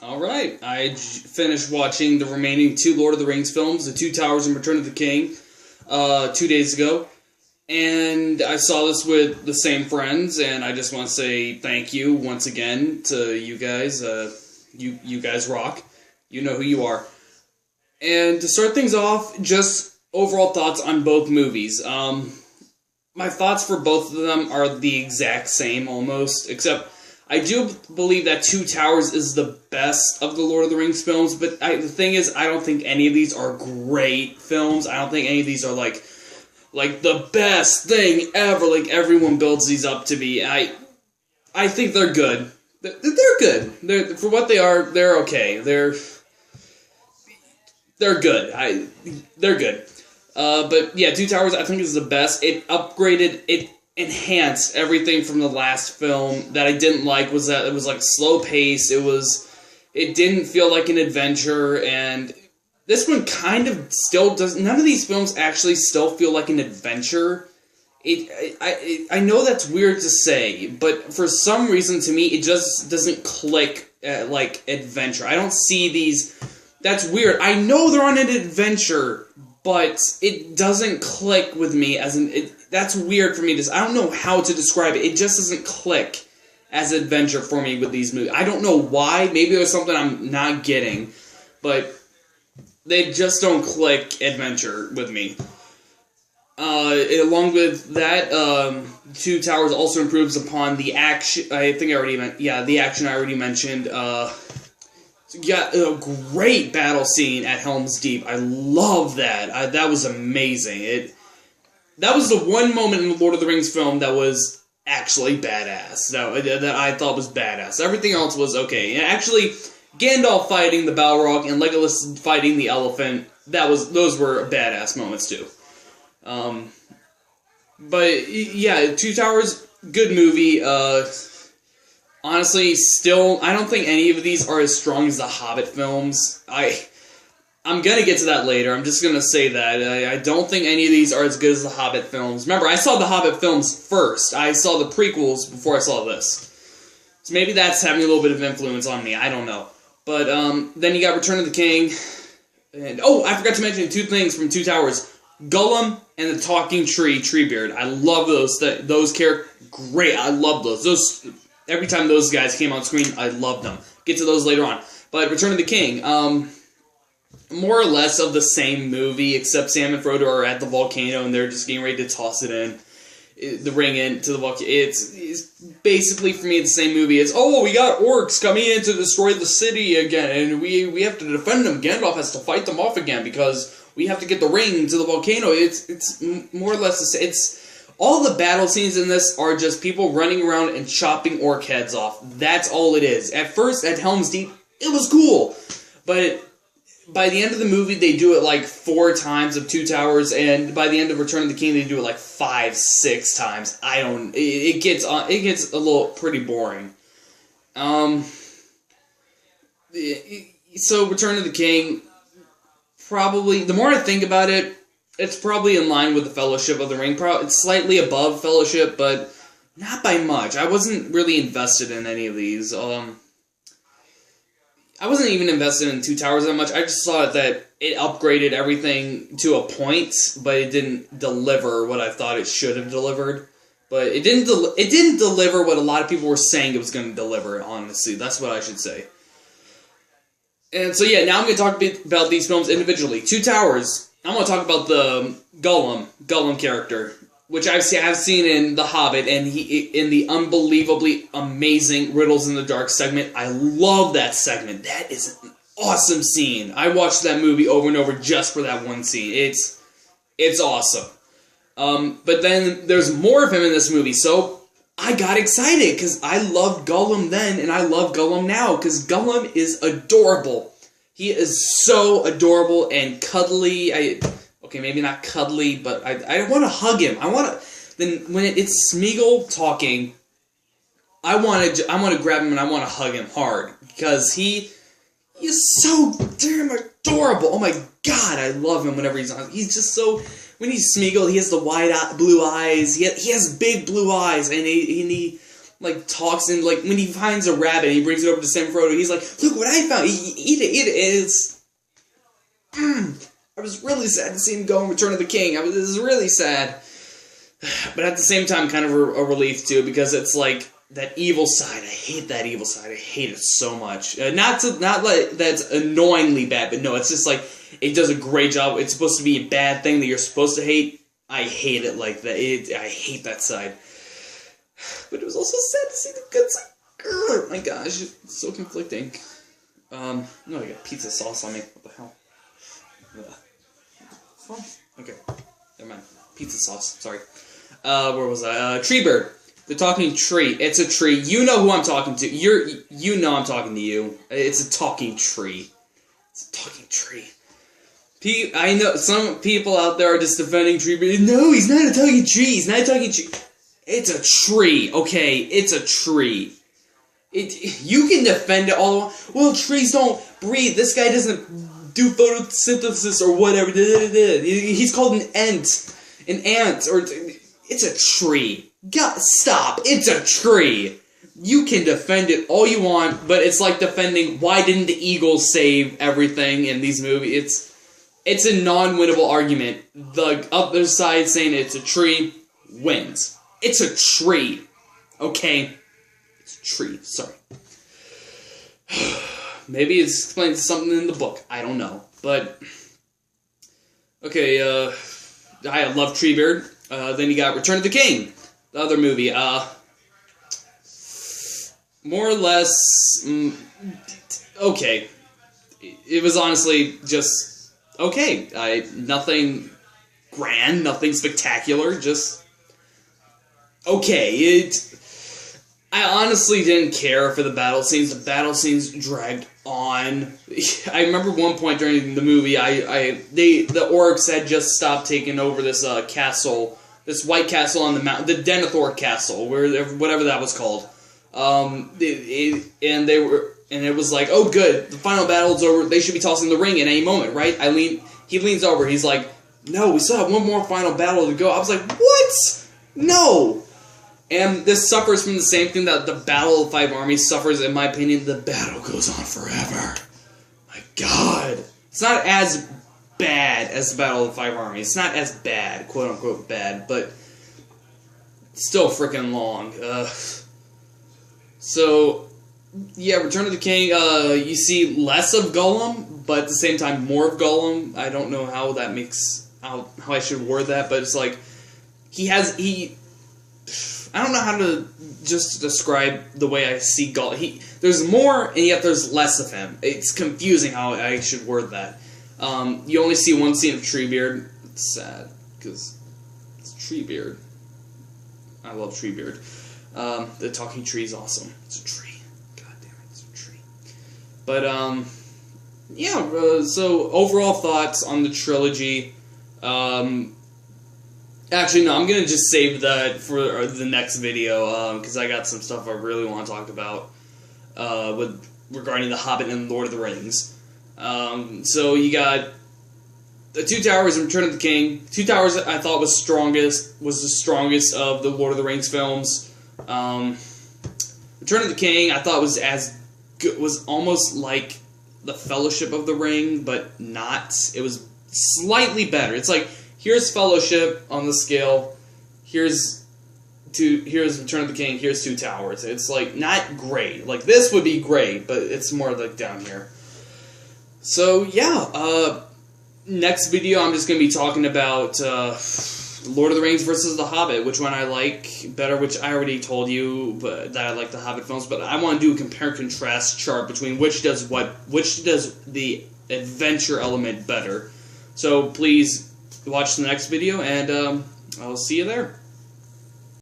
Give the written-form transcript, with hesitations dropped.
Alright, I finished watching the remaining two Lord of the Rings films, The Two Towers and Return of the King, 2 days ago. And I saw this with the same friends, and I just want to say thank you once again to you guys. You guys rock. You know who you are. And to start things off, just overall thoughts on both movies. My thoughts for both of them are the exact same, almost, except I do believe that Two Towers is the best of the Lord of the Rings films, but the thing is, I don't think any of these are great films. I don't think any of these are, like the best thing ever, like everyone builds these up to be. I think they're good. They're good. For what they are, they're okay. They're good. They're good. But yeah, Two Towers I think is the best. It upgraded, it enhanced everything from the last film that I didn't like. Was that it was like slow pace. It didn't feel like an adventure, and this one kind of still does. None of these films actually still feel like an adventure. I know that's weird to say, but for some reason to me it just doesn't click like adventure. I don't see these. That's weird. I know they're on an adventure, but it doesn't click with me as an. That's weird for me. I don't know how to describe it. It just doesn't click as adventure for me with these movies. I don't know why. Maybe there's something I'm not getting, but they just don't click adventure with me. Along with that, Two Towers also improves upon the action. I think I already the action I already mentioned. Yeah, a great battle scene at Helm's Deep. I love that. That was amazing. That was the one moment in the Lord of the Rings film that was actually badass. That I thought was badass. Everything else was okay. And actually, Gandalf fighting the Balrog and Legolas fighting the elephant, those were badass moments too. But yeah, Two Towers, good movie. Honestly, still, I don't think any of these are as strong as the Hobbit films. I'm gonna get to that later. I'm just gonna say that. I don't think any of these are as good as the Hobbit films. Remember, I saw the Hobbit films first. I saw the prequels before I saw this. So maybe that's having a little bit of influence on me. I don't know. But then you got Return of the King. And I forgot to mention two things from Two Towers. Gollum and the talking tree, Treebeard. I love those characters. Great, I love those. Every time those guys came on screen, I loved them. Get to those later on. But Return of the King, more or less of the same movie, except Sam and Frodo are at the volcano and they're just getting ready to toss the ring into the volcano. It's basically, for me, the same movie. It's, we got orcs coming in to destroy the city again, and we have to defend them. Gandalf has to fight them off again because we have to get the ring to the volcano. It's more or less the same. All the battle scenes in this are just people running around and chopping orc heads off. That's all it is. At first, at Helm's Deep, it was cool. But by the end of the movie, they do it like 4 times of Two Towers, and by the end of Return of the King, they do it like 5, 6 times. It gets a little pretty boring. So Return of the King, probably, the more I think about it, it's probably in line with the Fellowship of the Ring. It's slightly above Fellowship, but not by much. I wasn't really invested in any of these. I wasn't even invested in Two Towers that much. I just saw that it upgraded everything to a point, but it didn't deliver what I thought it should have delivered. But it didn't deliver what a lot of people were saying it was going to deliver, honestly. That's what I should say. And so yeah, now I'm going to talk about these films individually. Two Towers, I'm going to talk about the Gollum character, which I've seen in The Hobbit, and in the unbelievably amazing Riddles in the Dark segment. I love that segment. That is an awesome scene. I watched that movie over and over just for that one scene. It's awesome. But then there's more of him in this movie, so I got excited, because I loved Gollum then, and I love Gollum now, because Gollum is adorable. He is so adorable and cuddly. Okay, maybe not cuddly, but I want to hug him. Then when it's Smeagol talking, I want to grab him and I want to hug him hard, because he is so damn adorable. Oh my god, I love him whenever he's on. He's just so, when he's Smeagol, he has the blue eyes. He has big blue eyes, and he like, talks and, like, when he finds a rabbit and he brings it over to Sam Frodo, he's like, look what I found, eat it, it's... I was really sad to see him go in Return of the King. It was really sad. But at the same time, kind of a relief, too, because it's, like, that evil side. I hate that evil side. I hate it so much. Not like that's annoyingly bad, but no, it's just, like, it does a great job. It's supposed to be a bad thing that you're supposed to hate. I hate it like that. I hate that side. But it was also sad to see the good side. Oh my gosh, it's so conflicting. No, I got pizza sauce on me. What the hell? Okay, never mind. Pizza sauce, sorry. Where was I? Tree Bird. The talking tree. It's a tree. You know who I'm talking to. You know I'm talking to you. It's a talking tree. It's a talking tree. I know some people out there are just defending Tree Bird. No, he's not a talking tree. He's not a talking tree. It's a tree, okay? It's a tree. You can defend it all. Well, trees don't breathe. This guy doesn't do photosynthesis or whatever. He's called an ant. An ant. Or it's a tree. God, stop. It's a tree. You can defend it all you want, but it's like defending why didn't the Eagles save everything in these movies. It's a non-winnable argument. The other side saying it's a tree wins. It's a tree. Okay? It's a tree. Sorry. Maybe it's explained something in the book. I don't know. But, okay, I love Treebeard. Then you got Return of the King, the other movie. More or less, okay. It was honestly just okay. Nothing grand, nothing spectacular, just okay. I honestly didn't care for the battle scenes. The battle scenes dragged on. I remember one point during the movie, the orcs had just stopped taking over this castle, this white castle on the mountain, the Denethor Castle, whatever that was called. And it was like, oh good, the final battle's over. They should be tossing the ring at any moment, right? He leans over. He's like, no, we still have one more final battle to go. I was like, what? No. And this suffers from the same thing that the Battle of the Five Armies suffers, in my opinion. The battle goes on forever. My God. It's not as bad as the Battle of the Five Armies. It's not as bad, quote-unquote bad, but still freaking long. So, yeah, Return of the King, you see less of Gollum, but at the same time more of Gollum. I don't know how that makes, how I should word that, but it's like, I don't know how to just describe the way I see Gollum. There's more, and yet there's less of him. It's confusing how I should word that. You only see one scene of Treebeard. It's sad, because it's Treebeard. I love Treebeard. The talking tree is awesome. It's a tree. God damn it, it's a tree. But, yeah, so overall thoughts on the trilogy. Actually, no, I'm going to just save that for the next video, because I got some stuff I really want to talk about regarding The Hobbit and Lord of the Rings. So you got the Two Towers and Return of the King. Two Towers I thought was the strongest of the Lord of the Rings films. Return of the King I thought was almost like the Fellowship of the Ring, but not. It was slightly better. It's like, here's Fellowship on the scale, here's Return of the King, here's Two Towers. It's like not great. Like this would be great, but it's more like down here. So yeah, next video I'm just gonna be talking about Lord of the Rings versus The Hobbit, which one I like better, which I already told you that I like the Hobbit films, but I want to do a compare-contrast chart between which does the adventure element better. So please watch the next video, and I'll see you there.